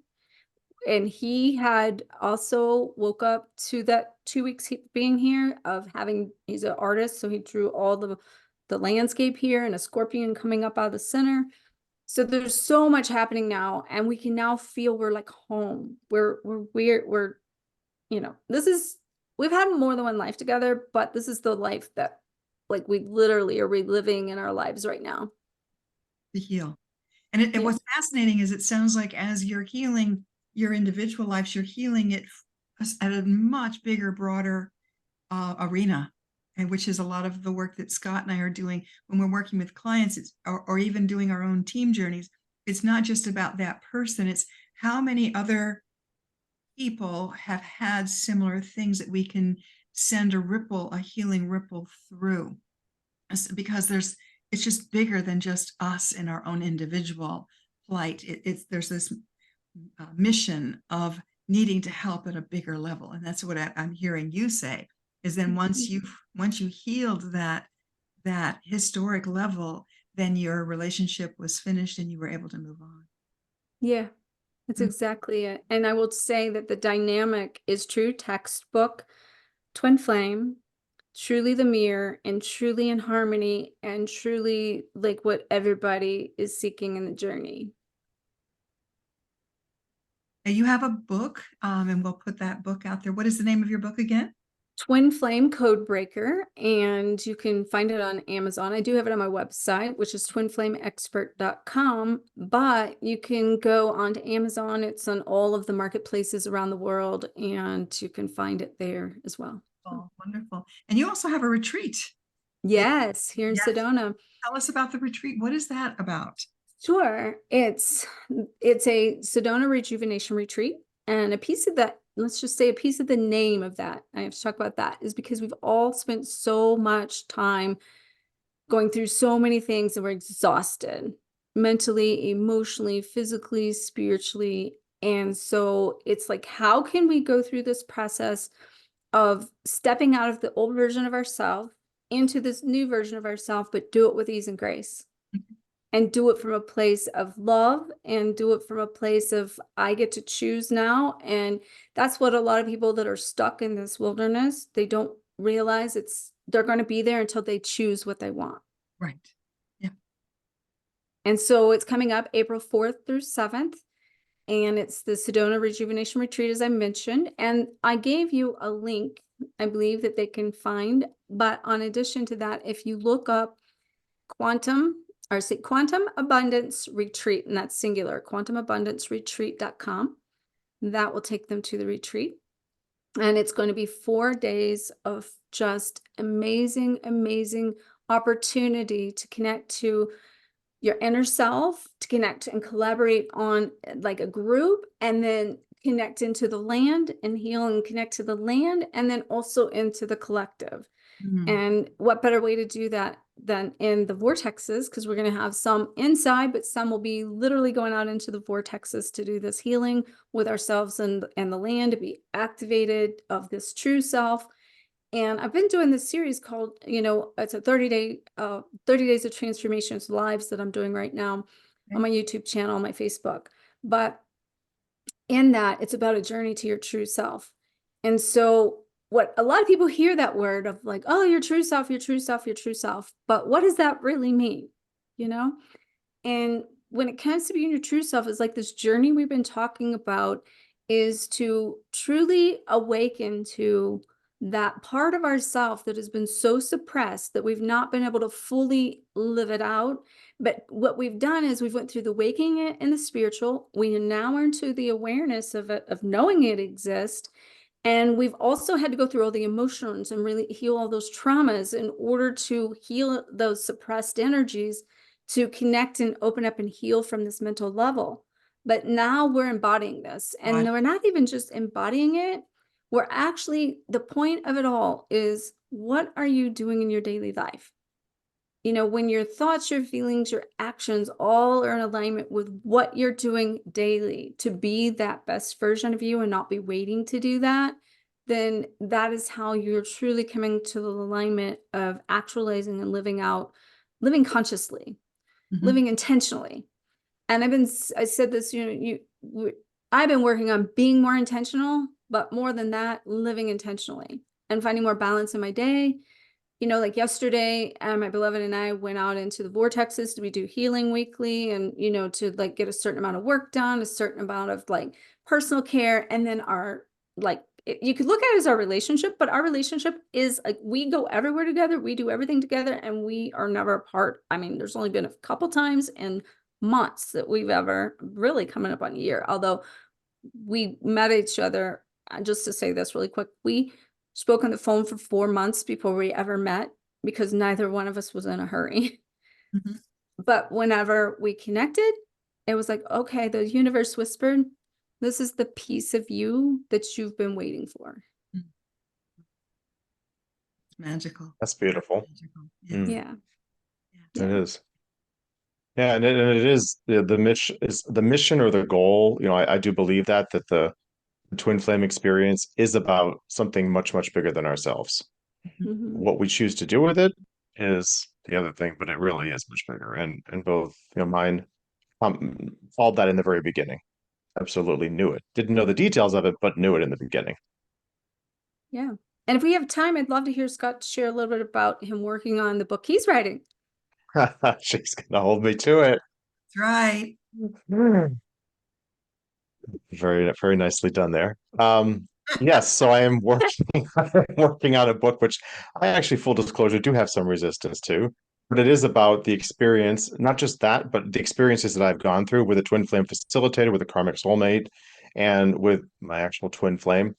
And he had also woke up to that 2 weeks being here of he's an artist. So he drew all the landscape here, and a scorpion coming up out of the center. So there's so much happening now, and we can now feel we're like home. We're we've had more than one life together, but this is the life that like we literally are reliving in our lives right now. To heal. And what's fascinating is it sounds like as you're healing your individual lives, you're healing it at a much bigger, broader arena, and which is a lot of the work that Scott and I are doing when we're working with clients, or even doing our own team journeys. It's not just about that person, it's how many other people have had similar things that we can send a healing ripple through, because it's just bigger than just us in our own individual plight. There's this mission of needing to help at a bigger level, and that's what I'm hearing you say. Is then once you healed that historic level, then your relationship was finished and you were able to move on. Yeah, that's exactly it. And I will say that the dynamic is true textbook, twin flame, truly the mirror, and truly in harmony, and truly like what everybody is seeking in the journey. Now you have a book, and we'll put that book out there. What is the name of your book again? Twin Flame Code Breaker, and you can find it on Amazon. I do have it on my website, which is twinflameexpert.com, but you can go onto Amazon. It's on all of the marketplaces around the world, and you can find it there as well. Oh, wonderful. And you also have a retreat. Yes, here in Sedona. Tell us about the retreat. What is that about? Sure. It's a Sedona Rejuvenation Retreat, and a piece of that, let's just say a piece of the name of that, I have to talk about that, is because we've all spent so much time going through so many things, and we're exhausted mentally, emotionally, physically, spiritually. And so it's like, how can we go through this process of stepping out of the old version of ourselves into this new version of ourselves, but do it with ease and grace? And do it from a place of love, and do it from a place of, I get to choose now. And that's what a lot of people that are stuck in this wilderness, they don't realize they're going to be there until they choose what they want. Right. Yeah. And so it's coming up April 4th through 7th. And it's the Sedona Rejuvenation Retreat, as I mentioned. And I gave you a link, I believe, that they can find. But in addition to that, if you look up Quantum Abundance Retreat, and that's singular, quantumabundanceretreat.com, that will take them to the retreat. And it's going to be 4 days of just amazing, amazing opportunity to connect to your inner self, to connect and collaborate on like a group, and then connect into the land and heal and connect to the land, and then also into the collective. Mm. And what better way to do that than in the vortexes? Because we're going to have some inside, but some will be literally going out into the vortexes to do this healing with ourselves and the land, to be activated of this true self. And I've been doing this series called, it's a 30 days of transformations lives that I'm doing right now on my YouTube channel, my Facebook. But in that, it's about a journey to your true self. And so what a lot of people hear that word of like, oh, your true self, your true self, your true self. But what does that really mean? You know? And when it comes to being your true self, it's like this journey we've been talking about is to truly awaken to that part of ourself that has been so suppressed that we've not been able to fully live it out. But what we've done is we've went through the waking it and the spiritual. We now are into the awareness of it, of knowing it exists. And we've also had to go through all the emotions and really heal all those traumas in order to heal those suppressed energies, to connect and open up and heal from this mental level. But now we're embodying this, and Right. we're not even just embodying it. We're actually, the point of it all is, what are you doing in your daily life? When your thoughts, your feelings, your actions all are in alignment with what you're doing daily to be that best version of you and not be waiting to do that, then that is how you're truly coming to the alignment of actualizing and living consciously, Mhm. living intentionally. And I said this, I've been working on being more intentional, but more than that, living intentionally and finding more balance in my day. Like yesterday, my beloved and I went out into the vortexes to do healing weekly, and, to like get a certain amount of work done, a certain amount of like personal care. And then you could look at it as our relationship, but our relationship is like, we go everywhere together, we do everything together, and we are never apart. I mean, there's only been a couple times in months that we've ever, really coming up on a year, although we met each other, just to say this really quick, we spoke on the phone for 4 months before we ever met, because neither one of us was in a hurry. Mhm. But whenever we connected, it was like, okay, the universe whispered, this is the piece of you that you've been waiting for. Mm. It's magical. That's beautiful. Magical. Yeah. Mm, Yeah. Yeah. it Yeah. is. Yeah, and it is the mission is the mission or the goal. I do believe that the twin flame experience is about something much, much bigger than ourselves. Mhm. Hmm. What we choose to do with it is the other thing, but it really is much bigger. And both, mine followed that in the very beginning. Absolutely knew it. Didn't know the details of it, but knew it in the beginning. Yeah. And if we have time, I'd love to hear Scott share a little bit about him working on the book he's writing. She's gonna hold me to it. That's right. Very, very nicely done there. Yes, so I am working working on a book, which I actually, full disclosure, do have some resistance to, but it is about the experience, not just that, but the experiences that I've gone through with a twin flame facilitator, with a karmic soulmate, and with my actual twin flame.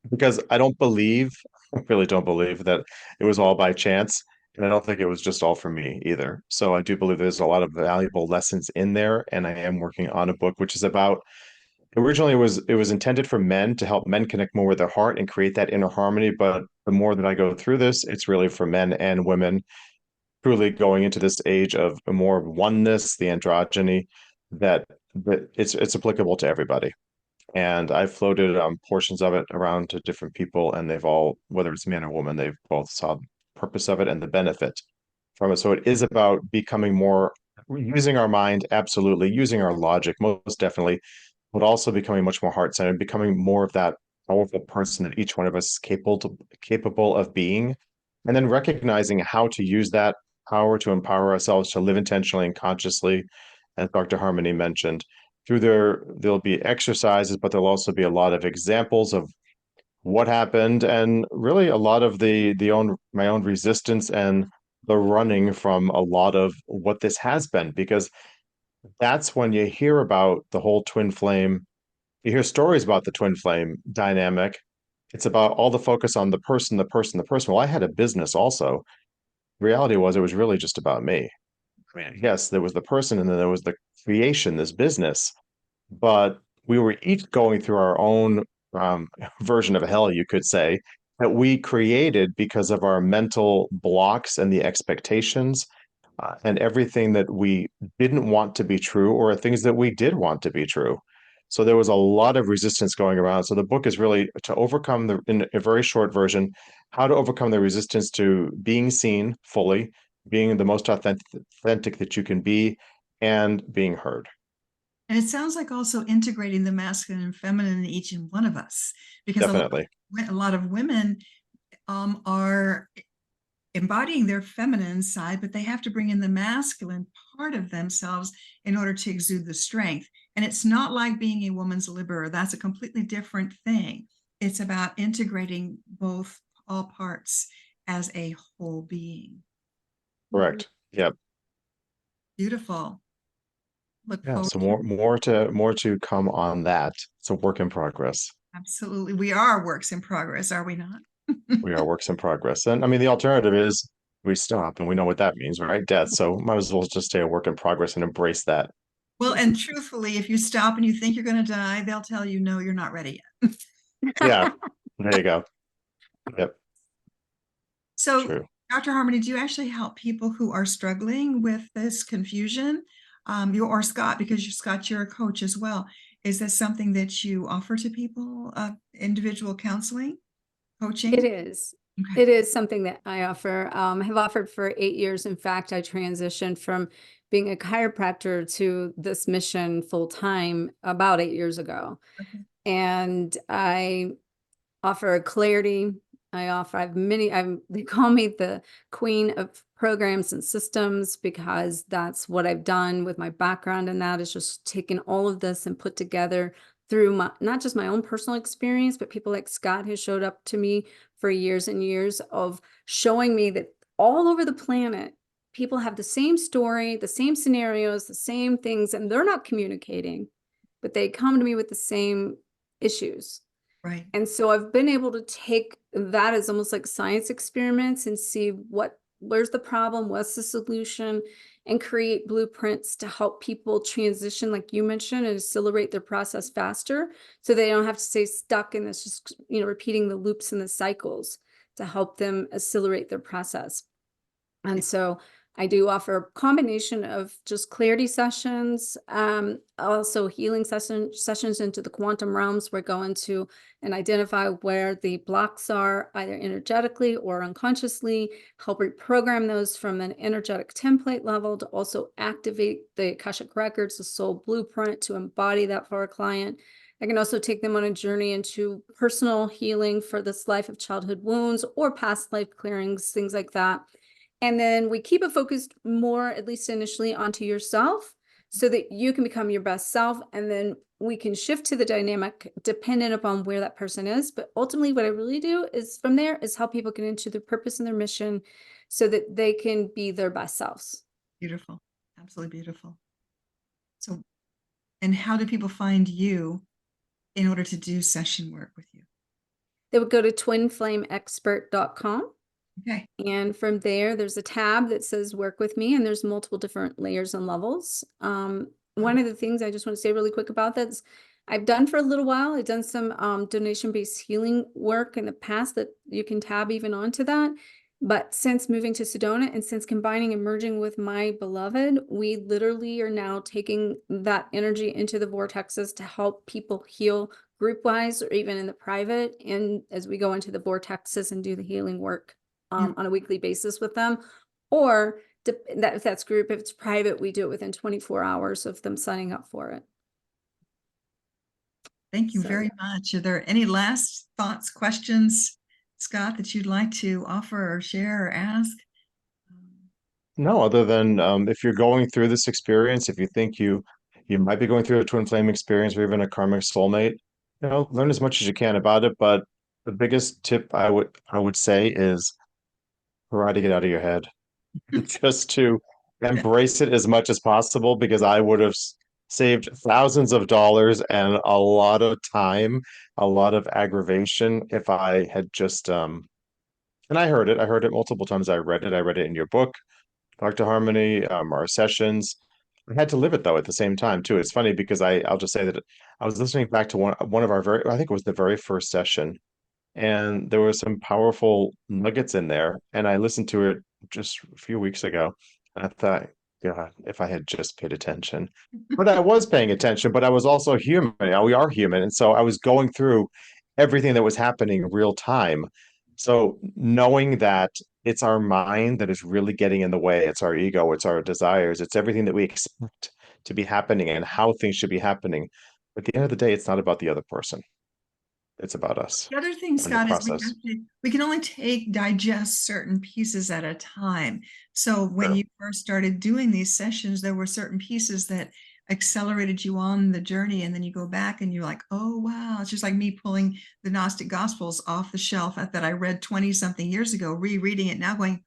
Because I really don't believe that it was all by chance. And I don't think it was just all for me either. So I do believe there's a lot of valuable lessons in there. And I am working on a book which is about, originally it was intended for men, to help men connect more with their heart and create that inner harmony. But the more that I go through this, it's really for men and women, truly going into this age of more oneness, the androgyny, that it's applicable to everybody. And I floated portions of it around to different people, and they've all, whether it's man or woman, they've both saw the purpose of it and the benefit from it. So it is about becoming more, using our mind, absolutely, using our logic, most definitely, but also becoming much more heart-centered, becoming more of that powerful person that each one of us is capable of being, and then recognizing how to use that power to empower ourselves to live intentionally and consciously, as Dr. Harmony mentioned. There'll be exercises, but there'll also be a lot of examples of what happened, and really a lot of my own resistance and the running from a lot of what this has been. Because that's when you hear about the whole twin flame, you hear stories about the twin flame dynamic, it's about all the focus on the person, the person, the person. Well, I had a business also. Reality was it was really just about me. I mean, yes, there was the person and then there was the creation, this business, but we were each going through our own version of hell, you could say, that we created because of our mental blocks and the expectations and everything that we didn't want to be true or things that we did want to be true. So there was a lot of resistance going around. So the book is really to overcome in a very short version, how to overcome the resistance to being seen fully, being the most authentic that you can be, and being heard. And it sounds like also integrating the masculine and feminine in each and one of us, because Definitely. a lot of women are embodying their feminine side, but they have to bring in the masculine part of themselves in order to exude the strength. And it's not like being a woman's liberator. That's a completely different thing. It's about integrating all parts as a whole being. Correct. Yep. Beautiful. Look Yeah. forward So to more to come on that. It's a work in progress. Absolutely. We are works in progress, are we not? We are works in progress. And I mean, the alternative is we stop, and we know what that means, right? Death. So might as well just stay a work in progress and embrace that. Well, and truthfully, if you stop and you think you're going to die, they'll tell you, no, you're not ready yet. Yeah. There you go. Yep. So, True. Dr. Harmony, do you actually help people who are struggling with this confusion? You or Scott, because Scott, you're a coach as well. Is this something that you offer to people, individual counseling, coaching? It is. Okay. It is something that I offer. Have offered for 8 years. In fact, I transitioned from being a chiropractor to this mission full time about 8 years ago. Okay. And I offer clarity. They call me the queen of programs and systems because that's what I've done with my background. And that is just taken all of this and put together through not just my own personal experience, but people like Scott who showed up to me for years and years of showing me that all over the planet, people have the same story, the same scenarios, the same things, and they're not communicating, but they come to me with the same issues. Right. And so I've been able to take that as almost like science experiments and see where's the problem, what's the solution, and create blueprints to help people transition, like you mentioned, and accelerate their process faster so they don't have to stay stuck in this, just, repeating the loops and the cycles to help them accelerate their process. And so I do offer a combination of just clarity sessions, also healing sessions into the quantum realms. We're going to and identify where the blocks are, either energetically or unconsciously, help reprogram those from an energetic template level to also activate the Akashic records, the soul blueprint to embody that for our client. I can also take them on a journey into personal healing for this life of childhood wounds or past life clearings, things like that. And then we keep it focused more, at least initially, onto yourself so that you can become your best self. And then we can shift to the dynamic dependent upon where that person is. But ultimately, what I really do is from there is help people get into their purpose and their mission so that they can be their best selves. Beautiful. Absolutely beautiful. So, and how do people find you in order to do session work with you? They would go to twinflameexpert.com. Okay. And from there, there's a tab that says work with me, and there's multiple different layers and levels. One of the things I just want to say really quick about that is I've done for a little while, I've done some donation-based healing work in the past that you can tab even onto that. But since moving to Sedona and since combining and merging with my beloved, we literally are now taking that energy into the vortexes to help people heal group-wise or even in the private. And as we go into the vortexes and do the healing work on a weekly basis with them, or if that's group, if it's private, we do it within 24 hours of them signing up for it. Thank you very much. Are there any last thoughts, questions, Scott, that you'd like to offer or share or ask? No, other than if you're going through this experience, if you think you might be going through a twin flame experience or even a karmic soulmate, learn as much as you can about it. But the biggest tip I would say is try to get out of your head. Just to embrace it as much as possible, because I would have saved thousands of dollars and a lot of time, a lot of aggravation if I had just and I heard it multiple times. I read it in your book, Dr. Harmony, our sessions. I had to live it though at the same time too. It's funny because I'll just say that I was listening back to one of our very, I think it was the very first session, and there were some powerful nuggets in there. And I listened to it just a few weeks ago, and I thought, God, if I had just paid attention. But I was paying attention, but I was also human. We are human. And so I was going through everything that was happening in real time. So knowing that it's our mind that is really getting in the way, it's our ego, it's our desires, it's everything that we expect to be happening and how things should be happening. But at the end of the day, it's not about the other person. It's about us The other thing, and the Scott, is process. we can only digest certain pieces at a time. So when Sure. you first started doing these sessions, there were certain pieces that accelerated you on the journey. And then you go back and you're like, oh, wow. It's just like me pulling the Gnostic Gospels off the shelf that I read 20 something years ago, rereading it now going,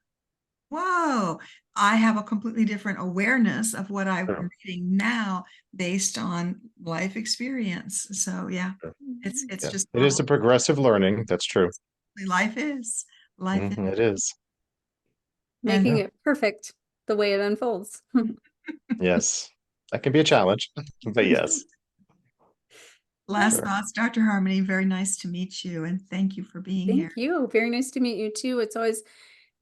whoa, I have a completely different awareness of what I'm Sure. reading now based on life experience. So yeah, Sure. it's Yeah, just it is a progressive learning. That's true. life is life is. It is. And Making Yeah. it perfect the way it unfolds. Yes. That can be a challenge, but yes, last sure. thoughts, Dr. Harmony, very nice to meet you and thank you for being here. Thank you. Very nice to meet you too. It's always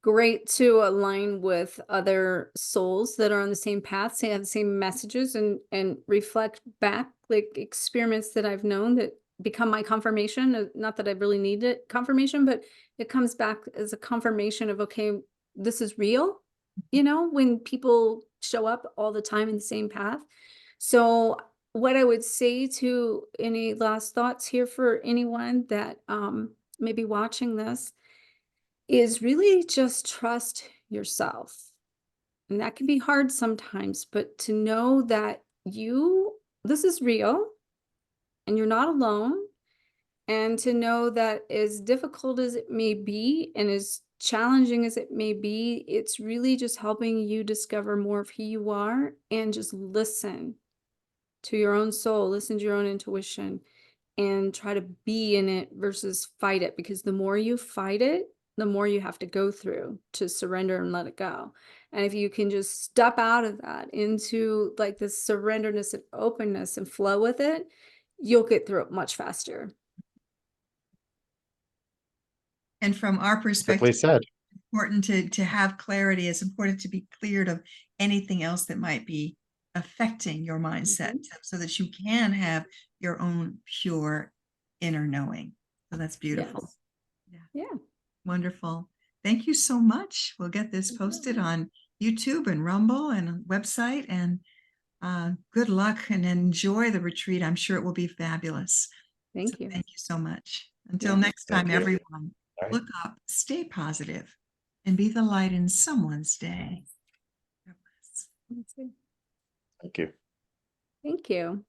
great to align with other souls that are on the same path, say have the same messages and reflect back like experiments that I've known that become my confirmation. Not that I really needed confirmation, but it comes back as a confirmation of okay, this is real, when people show up all the time in the same path. So what I would say to any last thoughts here for anyone that may be watching this is really just trust yourself. And that can be hard sometimes, but to know that this is real and you're not alone. And to know that as difficult as it may be and as challenging as it may be, it's really just helping you discover more of who you are and just listen to your own soul, listen to your own intuition, and try to be in it versus fight it. Because the more you fight it, the more you have to go through to surrender and let it go. And if you can just step out of that into like this surrenderness and openness and flow with it, you'll get through it much faster. And from our perspective, Quickly said. important to have clarity. It's important to be cleared of anything else that might be affecting your mindset so that you can have your own pure inner knowing. So that's beautiful. Yes. Yeah. Wonderful. Thank you so much. We'll get this posted on YouTube and Rumble and website. And good luck and enjoy the retreat. I'm sure it will be fabulous. Thank you. Thank you so much. Until Yeah. next time, Thank you. everyone, All right. look up, stay positive, and be the light in someone's day. God bless. Let's see. Thank you. Thank you.